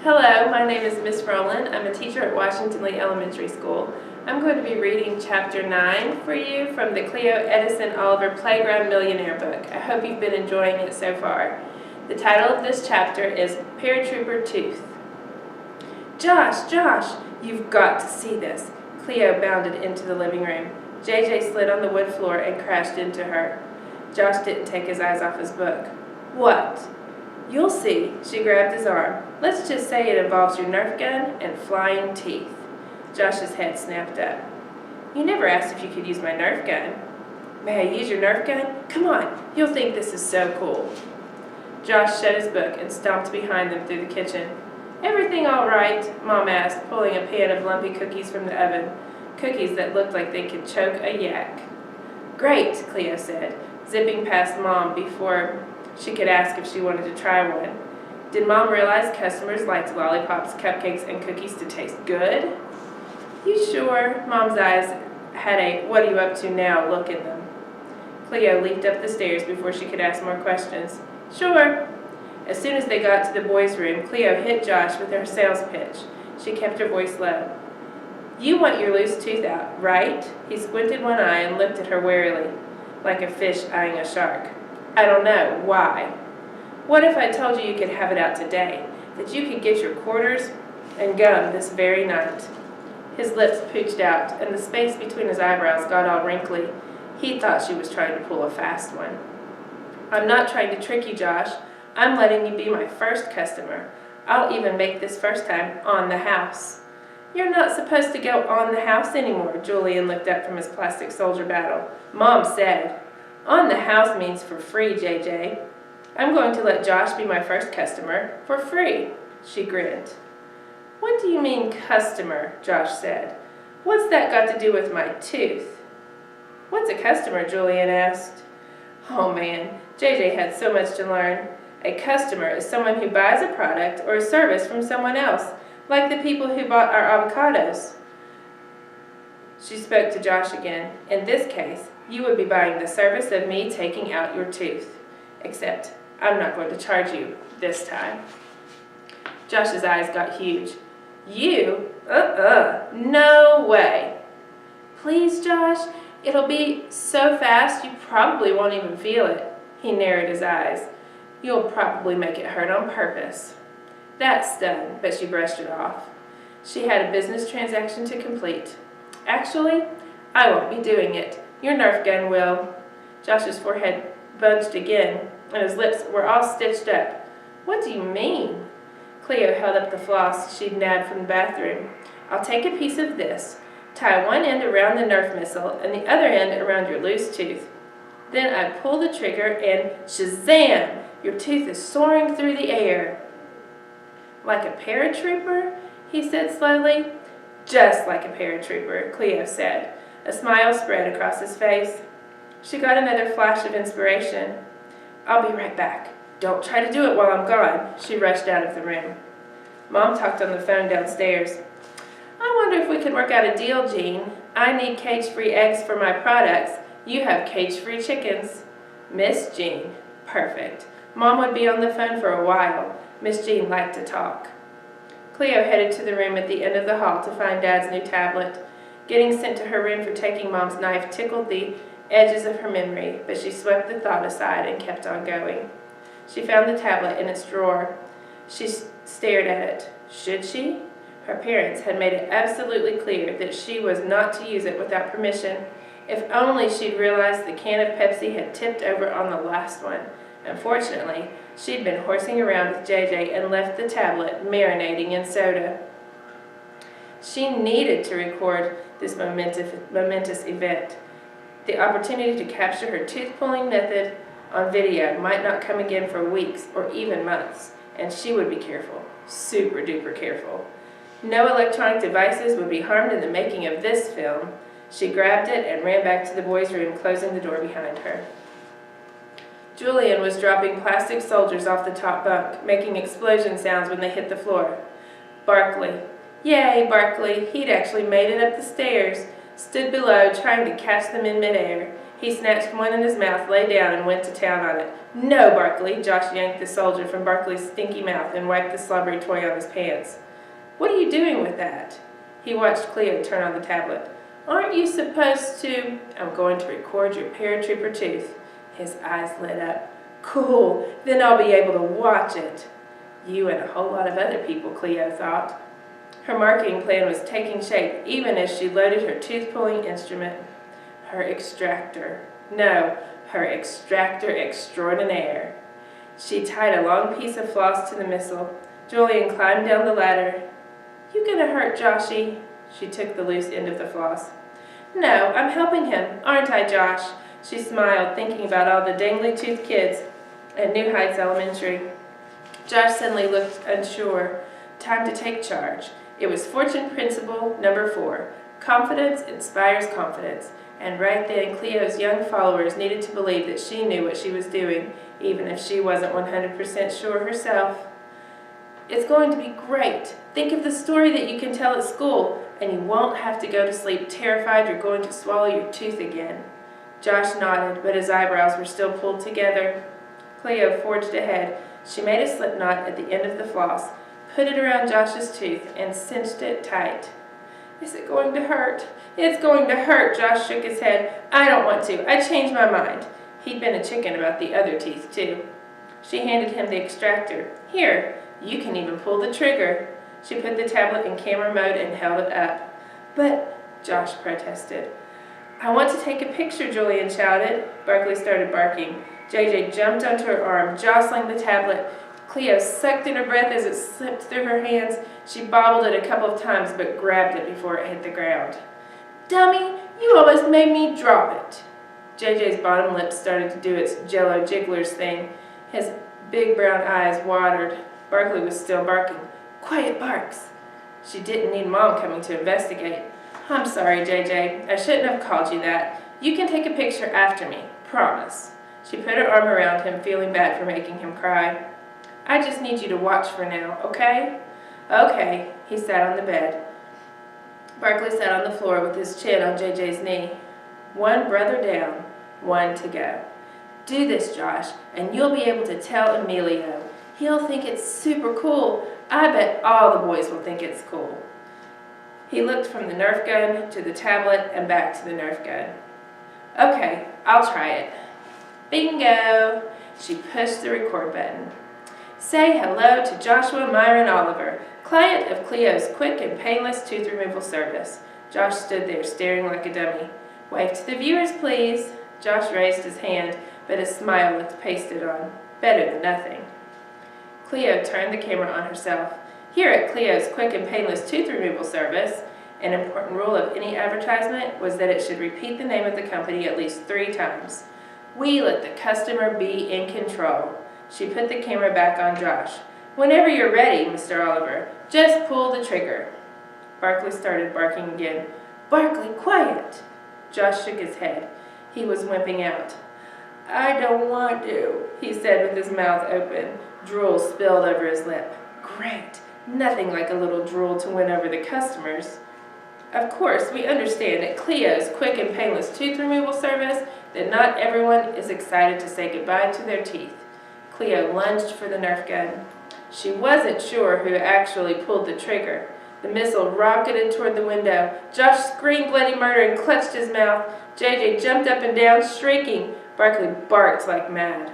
Hello, my name is Miss Rowland. I'm a teacher at Washington Lee Elementary School. I'm going to be reading Chapter 9 for you from the Cleo Edison Oliver Playground Millionaire book. I hope you've been enjoying it so far. The title of this chapter is Paratrooper Tooth. Josh, you've got to see this. Cleo bounded into the living room. JJ slid on the wood floor and crashed into her. Josh didn't take his eyes off his book. What? You'll see. She grabbed his arm. Let's just say it involves your Nerf gun and flying teeth. Josh's head snapped up. You never asked if you could use my Nerf gun. May I use your Nerf gun? Come on, you'll think this is so cool. Josh shut his book and stomped behind them through the kitchen. Everything all right? Mom asked, pulling a pan of lumpy cookies from the oven. Cookies that looked like they could choke a yak. Great, Cleo said, zipping past Mom before she could ask if she wanted to try one. Did Mom realize customers liked lollipops, cupcakes, and cookies to taste good? You sure? Mom's eyes had a what are you up to now look in them. Cleo leaped up the stairs before she could ask more questions. Sure. As soon as they got to the boys' room, Cleo hit Josh with her sales pitch. She kept her voice low. You want your loose tooth out, right? He squinted one eye and looked at her warily, like a fish eyeing a shark. I don't know. Why? What if I told you you could have it out today? That you could get your quarters and gum this very night? His lips pooched out, and the space between his eyebrows got all wrinkly. He thought she was trying to pull a fast one. I'm not trying to trick you, Josh. I'm letting you be my first customer. I'll even make this first time on the house. You're not supposed to go on the house anymore, Julian looked up from his plastic soldier battle. Mom said. On the house means for free, JJ. I'm going to let Josh be my first customer for free. She grinned. What do you mean, customer? Josh said. What's that got to do with my tooth? What's a customer? Julian asked. Oh man, JJ had so much to learn. A customer is someone who buys a product or a service from someone else, like the people who bought our avocados. She spoke to Josh again. In this case, you would be buying the service of me taking out your tooth. Except, I'm not going to charge you this time. Josh's eyes got huge. You? No way. Please, Josh, it'll be so fast you probably won't even feel it. He narrowed his eyes. You'll probably make it hurt on purpose. That's done, but she brushed it off. She had a business transaction to complete. Actually, I won't be doing it. Your Nerf gun will. Josh's forehead bunched again, and his lips were all stitched up. What do you mean? Cleo held up the floss she'd nabbed from the bathroom. I'll take a piece of this, tie one end around the Nerf missile, and the other end around your loose tooth. Then I pull the trigger and shazam! Your tooth is soaring through the air. Like a paratrooper? He said slowly. Just like a paratrooper, Cleo said. A smile spread across his face. She got another flash of inspiration. I'll be right back. Don't try to do it while I'm gone. She rushed out of the room. Mom talked on the phone downstairs. I wonder if we could work out a deal, Jean. I need cage-free eggs for my products. You have cage-free chickens. Miss Jean. Perfect. Mom would be on the phone for a while. Miss Jean liked to talk. Cleo headed to the room at the end of the hall to find Dad's new tablet. Getting sent to her room for taking Mom's knife tickled the edges of her memory, but she swept the thought aside and kept on going. She found the tablet in its drawer. She stared at it. Should she? Her parents had made it absolutely clear that she was not to use it without permission. If only she'd realized the can of Pepsi had tipped over on the last one. Unfortunately, she'd been horsing around with JJ and left the tablet marinating in soda. She needed to record this momentous event. The opportunity to capture her tooth-pulling method on video might not come again for weeks or even months, and she would be careful, super duper careful. No electronic devices would be harmed in the making of this film. She grabbed it and ran back to the boys' room, closing the door behind her. Julian was dropping plastic soldiers off the top bunk, making explosion sounds when they hit the floor. Barkley. Yay, Barkley. He'd actually made it up the stairs, stood below trying to catch them in midair. He snatched one in his mouth, lay down, and went to town on it. "No, Barkley!" Josh yanked the soldier from Barkley's stinky mouth and wiped the slobbery toy on his pants. "What are you doing with that?" He watched Cleo turn on the tablet. "Aren't you supposed to—" "I'm going to record your paratrooper tooth." His eyes lit up. "Cool, then I'll be able to watch it." You and a whole lot of other people, Cleo thought. Her marketing plan was taking shape even as she loaded her tooth-pulling instrument. Her extractor. No, her extractor extraordinaire. She tied a long piece of floss to the missile. Julian climbed down the ladder. "You gonna hurt Joshy?" She took the loose end of the floss. "No, I'm helping him, aren't I, Josh?" She smiled, thinking about all the dangly-toothed kids at New Heights Elementary. Josh suddenly looked unsure. Time to take charge. It was fortune principle number 4. Confidence inspires confidence. And right then, Cleo's young followers needed to believe that she knew what she was doing, even if she wasn't 100% sure herself. "It's going to be great. Think of the story that you can tell at school, and you won't have to go to sleep terrified you're going to swallow your tooth again." Josh nodded, but his eyebrows were still pulled together. Cleo forged ahead. She made a slip knot at the end of the floss, put it around Josh's tooth, and cinched it tight. "Is it going to hurt?" "It's going to hurt," Josh shook his head. "I don't want to. I changed my mind." He'd been a chicken about the other teeth, too. She handed him the extractor. "Here, you can even pull the trigger." She put the tablet in camera mode and held it up. "But," Josh protested. "I want to take a picture," Julian shouted. Barkley started barking. JJ jumped onto her arm, jostling the tablet. Cleo sucked in her breath as it slipped through her hands. She bobbled it a couple of times, but grabbed it before it hit the ground. "Dummy, you almost made me drop it." JJ's bottom lip started to do its jello jigglers thing. His big brown eyes watered. Barkley was still barking. "Quiet barks." She didn't need Mom coming to investigate. "I'm sorry, JJ. I shouldn't have called you that. You can take a picture after me. Promise." She put her arm around him, feeling bad for making him cry. "I just need you to watch for now, okay?" "Okay." He sat on the bed. Barkley sat on the floor with his chin on JJ's knee. One brother down, one to go. "Do this, Josh, and you'll be able to tell Emilio. He'll think it's super cool. I bet all the boys will think it's cool." He looked from the Nerf gun to the tablet and back to the Nerf gun. "Okay, I'll try it." Bingo! She pushed the record button. "Say hello to Joshua Myron Oliver, client of Cleo's quick and painless tooth removal service." Josh stood there staring like a dummy. "Wave to the viewers, please." Josh raised his hand, but his smile looked pasted on. Better than nothing. Cleo turned the camera on herself. "Here at Cleo's quick and painless tooth removal service, an important rule of any advertisement was that it should repeat the name of the company at least 3 times. We let the customer be in control." She put the camera back on Josh. "Whenever you're ready, Mr. Oliver, just pull the trigger." Barkley started barking again. "Barkley, quiet!" Josh shook his head. He was wimping out. "I don't want to," he said with his mouth open. Drool spilled over his lip. Great! Nothing like a little drool to win over the customers. "Of course, we understand at Cleo's quick and painless tooth removal service that not everyone is excited to say goodbye to their teeth." Cleo lunged for the Nerf gun. She wasn't sure who actually pulled the trigger. The missile rocketed toward the window. Josh screamed bloody murder and clutched his mouth. JJ jumped up and down, shrieking. Barkley barked like mad.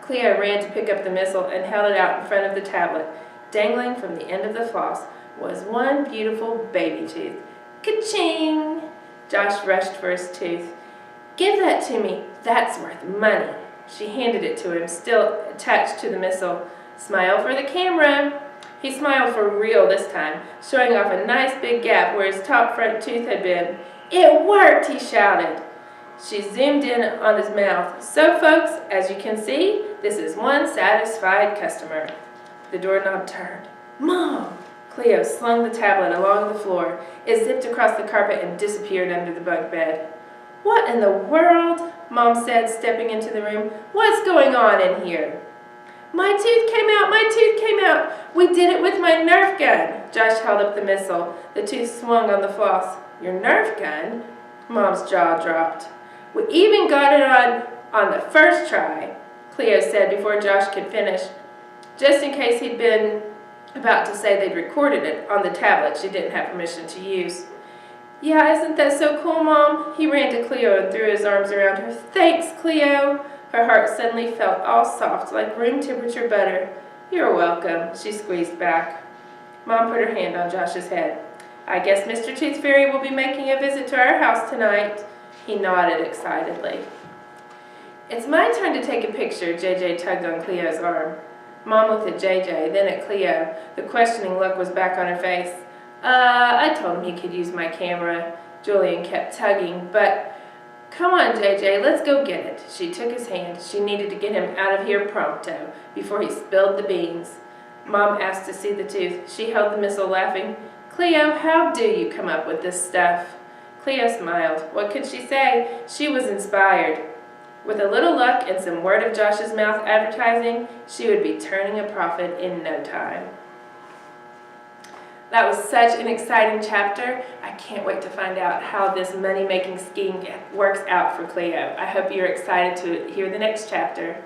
Cleo ran to pick up the missile and held it out in front of the tablet. Dangling from the end of the floss was one beautiful baby tooth. Ka-ching! Josh rushed for his tooth. "Give that to me. That's worth money." She handed it to him, still attached to the missile. "Smile for the camera." He smiled for real this time, showing off a nice big gap where his top front tooth had been. "It worked!" he shouted. She zoomed in on his mouth. "So, folks, as you can see, this is one satisfied customer." The doorknob turned. "Mom!" Cleo slung the tablet along the floor. It zipped across the carpet and disappeared under the bunk bed. "What in the world?" Mom said, stepping into the room. "What's going on in here?" "My tooth came out! My tooth came out! We did it with my Nerf gun!" Josh held up the missile. The tooth swung on the floss. "Your Nerf gun?" Mom's jaw dropped. We even got it on the first try, Cleo said before Josh could finish, just in case he'd been about to say they'd recorded it on the tablet she didn't have permission to use. Yeah, isn't that so cool, Mom? He ran to Cleo and threw his arms around her. Thanks, Cleo. Her heart suddenly felt all soft, like room temperature butter. You're welcome, she squeezed back. Mom put her hand on Josh's head. I guess Mr. Tooth Fairy will be making a visit to our house tonight. He nodded excitedly. It's my turn to take a picture, JJ tugged on Cleo's arm. Mom looked at JJ, then at Cleo. The questioning look was back on her face. I told him he could use my camera. Julian kept tugging, but come on, JJ, let's go get it. She took his hand. She needed to get him out of here pronto, before he spilled the beans. Mom asked to see the tooth. She held the missile, laughing. Cleo, how do you come up with this stuff? Cleo smiled. What could she say? She was inspired. With a little luck and some word of Josh's mouth advertising, she would be turning a profit in no time. That was such an exciting chapter. I can't wait to find out how this money-making scheme works out for Cleo. I hope you're excited to hear the next chapter.